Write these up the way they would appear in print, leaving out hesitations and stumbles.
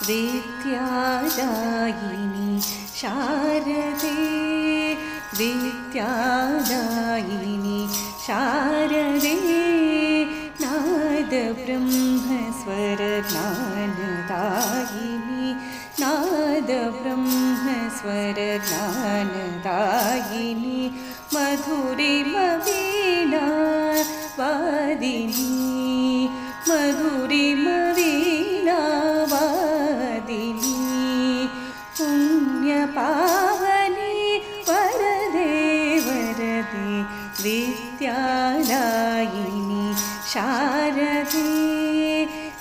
विद्यादायिनी शारदे विद्यादायिनी शारदे नादब्रह्मस्वरज्ञानदायिनी नादब्रह्मस्वरज्ञानदायिनी मधुरिमवीणा वादिनी मधुरिमवीणा वादिनी पुण्यपावनी वरदे वरदे विद्यादायिनी शारदे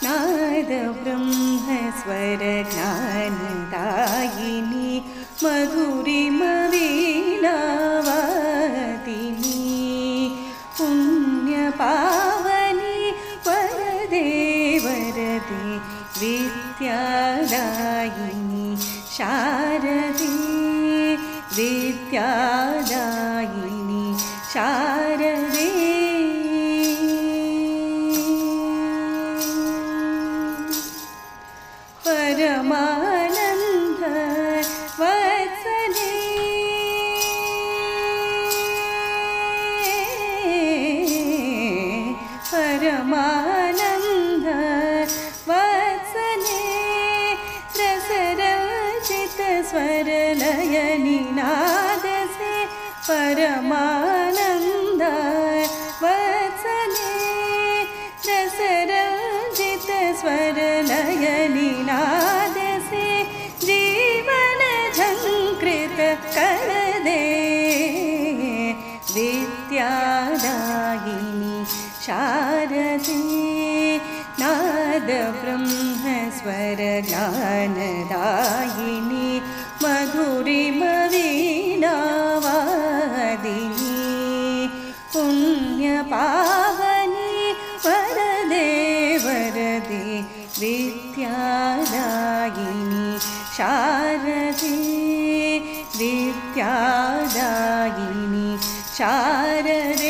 नादब्रह्मस्वरज्ञानदायिनी मधुरिमवीणा वादिनी पुण्यपावनी वरदे वरदे विद्यादायिनी शारदे विद्यादायिनी शारदे परमानंद वत्सले परमानंद वत्सले रसरचित स्वरलयनिनादसे परमानंद वत्सले रसरचित स्वरलयनिनादसे जीवन झंकृत करदे विद्यादायिनी शारदे नादब्रह्मस्वरज्ञानदायिनी मधुरिमवीणा वादिनी पुण्यपावनी वरदे वरदे विद्यादायिनी शारदे विद्यादायिनी शारदे।